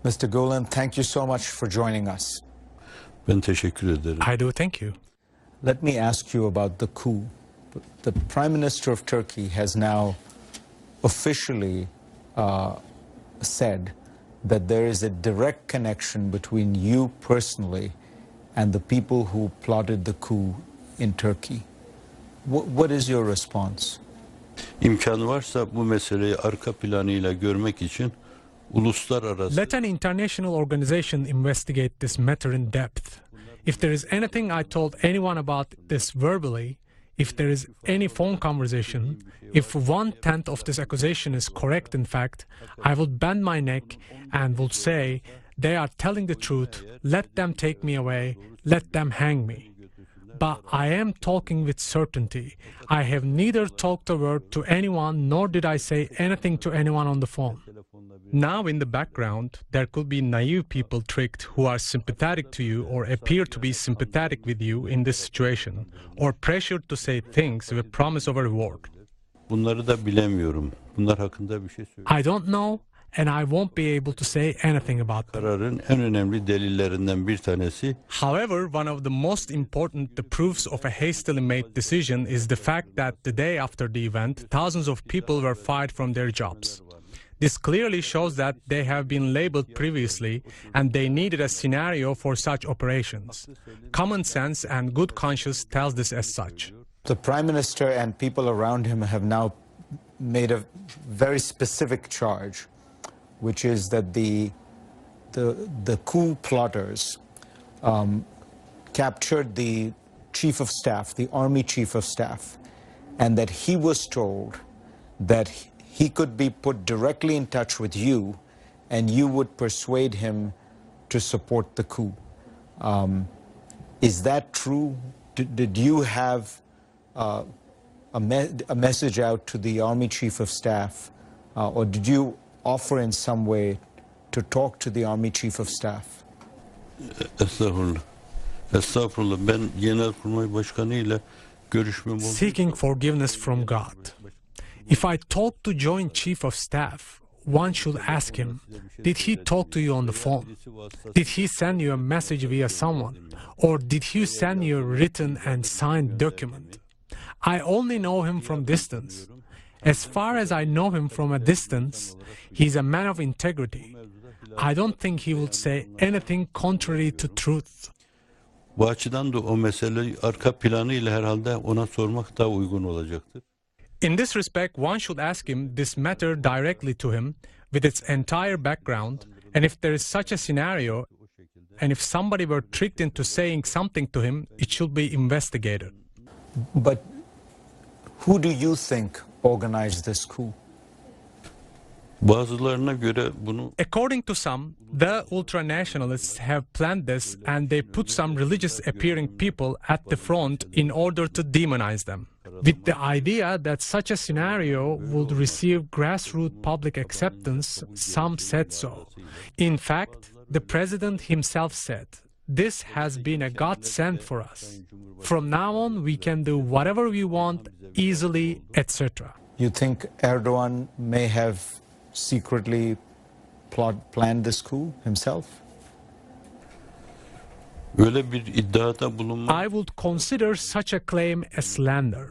Mr. Gulen, thank you so much for joining us. Ben teşekkür ederim. I do thank you. Let me ask you about the coup. The Prime Minister of Turkey has now officially said that there is a direct connection between you personally and the people who plotted the coup in Turkey. What is your response? İmkanı varsa bu meseleyi arka planıyla görmek için uluslararası... Let an international organization investigate this matter in depth. If there is anything I told anyone about this verbally, if there is any phone conversation, if 1/10 of this accusation is correct in fact, I will bend my neck and will say, they are telling the truth, let them take me away, let them hang me. But I am talking with certainty. I have neither talked a word to anyone, nor did I say anything to anyone on the phone. Now in the background, there could be naive people tricked who are sympathetic to you or appear to be sympathetic with you in this situation, or pressured to say things with promise of a reward. Bunları da bilemiyorum. Bunlar hakkında bir şey söyleyeyim. I don't know, and I won't be able to say anything about them. Kararın en önemli delillerinden bir tanesi... However, one of the most important proofs of a hastily made decision is the fact that the day after the event, thousands of people were fired from their jobs. This clearly shows that they have been labeled previously and they needed a scenario for such operations. Common sense and good conscience tells this as such. The Prime Minister and people around him have now made a very specific charge, which is that the coup plotters captured the Chief of Staff, the Army Chief of Staff, and that he was told that he could be put directly in touch with you and you would persuade him to support the coup. Is that true? Did you have a message out to the Army Chief of Staff, or did you offer in some way to talk to the Army Chief of Staff? Estağfurullah. Estağfurullah. Ben Genelkurmay Başkanı ile görüşmem oldu. Seeking forgiveness from God. If I talk to Joint Chief of Staff, one should ask him, did he talk to you on the phone? Did he send you a message via someone? Or did he send you a written and signed document? I only know him from distance. As far as I know him from a distance, he's a man of integrity. I don't think he would say anything contrary to truth. Bu açıdan da o meseleyi arka planıyla herhalde ona sormak daha uygun olacaktır. In this respect, one should ask him this matter directly to him with its entire background, and if there is such a scenario, and if somebody were tricked into saying something to him, it should be investigated. But who do you think organized this coup? Bazılarına göre bunu... According to some, the ultranationalists have planned this and they put some religious-appearing people at the front in order to demonize them, with the idea that such a scenario would receive grassroots public acceptance. Some said so. In fact, the president himself said, "This has been a godsend for us. From now on, we can do whatever we want, easily, etc." You think Erdogan may have secretly planned this coup himself? Öyle bir iddiada bulunmak... I would consider such a claim a slander.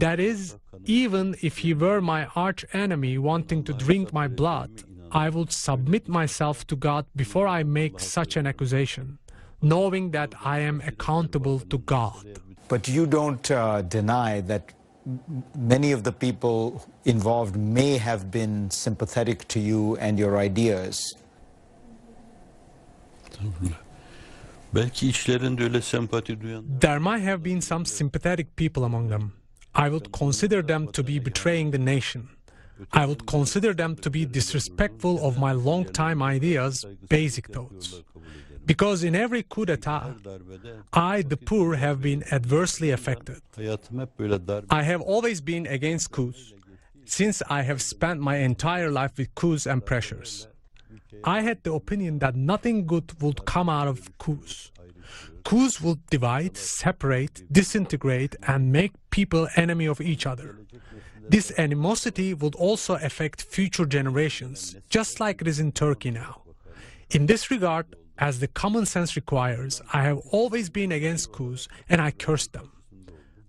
That is, even if he were my arch enemy wanting to drink my blood, I would submit myself to God before I make such an accusation, knowing that I am accountable to God. But you don't deny that many of the people involved may have been sympathetic to you and your ideas. Belki içlerinde öyle sempati duyan... There might have been some sympathetic people among them. I would consider them to be betraying the nation. I would consider them to be disrespectful of my long-time ideas, basic thoughts. Because in every coup d'etat, I, the poor, have been adversely affected. I have always been against coups, since I have spent my entire life with coups and pressures. I had the opinion that nothing good would come out of coups. Coups would divide, separate, disintegrate, and make people enemy of each other. This animosity would also affect future generations, just like it is in Turkey now. In this regard, as the common sense requires, I have always been against coups and I curse them.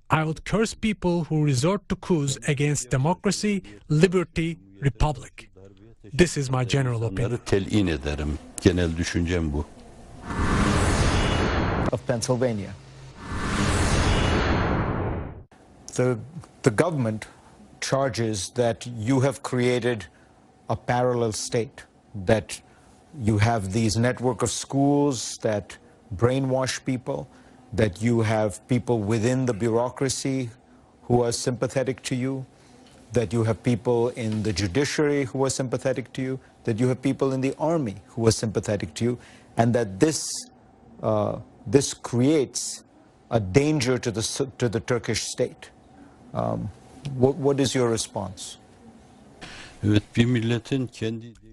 I would curse people who resort to coups against democracy, liberty, republic. This is my general opinion. Telin ederim. Genel düşüncem bu. Of Pennsylvania. The government charges that you have created a parallel state, that you have these network of schools that brainwash people, that you have people within the bureaucracy who are sympathetic to you, that you have people in the judiciary who are sympathetic to you, that you have people in the army who are sympathetic to you, and that this creates a danger to the Turkish state. What is your response?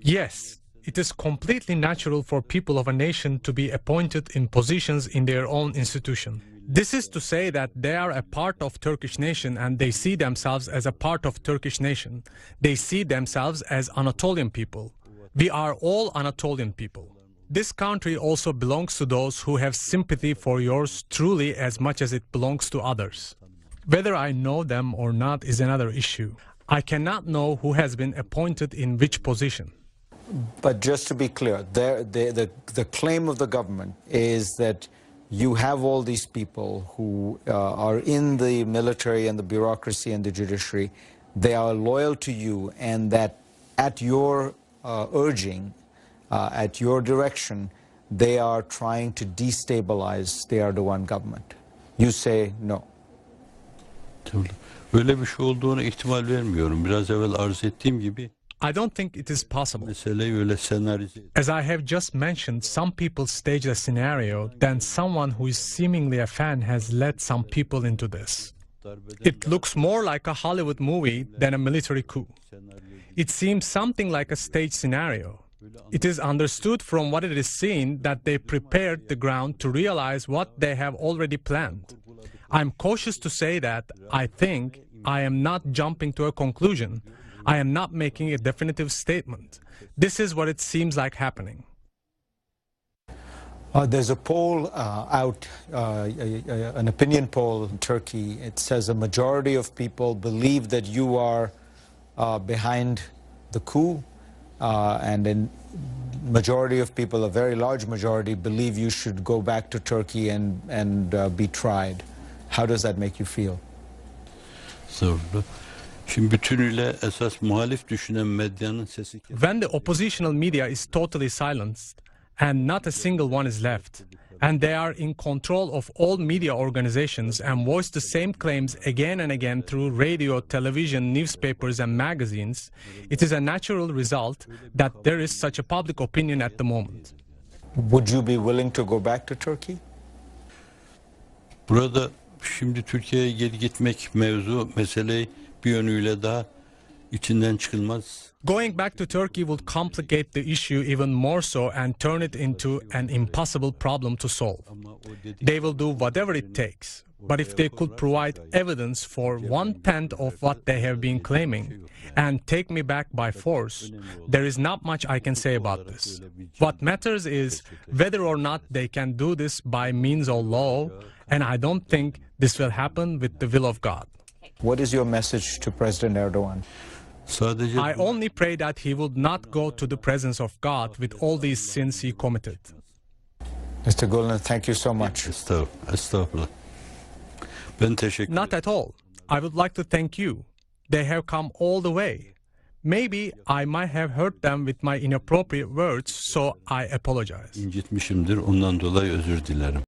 Yes, it is completely natural for people of a nation to be appointed in positions in their own institution. This is to say that they are a part of Turkish nation and they see themselves as a part of Turkish nation. They see themselves as Anatolian people. We are all Anatolian people. This country also belongs to those who have sympathy for yours truly as much as it belongs to others. Whether I know them or not is another issue. I cannot know who has been appointed in which position. But just to be clear, the claim of the government is that you have all these people who are in the military and the bureaucracy and the judiciary. They are loyal to you, and that at your urging, at your direction, they are trying to destabilize the Erdogan government. You say no. Böyle bir şey olduğuna ihtimal vermiyorum. Biraz evvel arz ettiğim gibi. I don't think it is possible. Meseleyi öyle senarize. As I have just mentioned, some people stage a scenario, then someone who is seemingly a fan has led some people into this. It looks more like a Hollywood movie than a military coup. It seems something like a stage scenario. It is understood from what it is seen that they prepared the ground to realize what they have already planned. I'm cautious to say that I think I am not jumping to a conclusion. I am not making a definitive statement. This is what it seems like happening. There's a poll out, an opinion poll in Turkey. It says a majority of people believe that you are behind the coup, and a majority of people, a very large majority, believe you should go back to Turkey and be tried. How does that make you feel? Zorlu. Şimdi bütünüyle esas muhalif düşünen medyanın sesi. When the oppositional media is totally silenced and not a single one is left, and they are in control of all media organizations and voice the same claims again and again through radio, television, newspapers and magazines, it is a natural result that there is such a public opinion at the moment. Would you be willing to go back to Turkey? Burada şimdi Türkiye'ye geri gitmek meseleyi bir yönüyle daha içinden çıkılmaz. Going back to Turkey would complicate the issue even more so and turn it into an impossible problem to solve. They will do whatever it takes. But if they could provide evidence for 1/10 of what they have been claiming and take me back by force, there is not much I can say about this. What matters is whether or not they can do this by means of law, and I don't think this will happen with the will of God. What is your message to President Erdogan? I only pray that he would not go to the presence of God with all these sins he committed. Mr. Gulen, thank you so much. Estağfurullah. Ben teşekkür Not at all. I would like to thank you. They have come all the way. Maybe I might have hurt them with my inappropriate words, so I apologize. incitmişimdir. Ondan dolayı özür dilerim.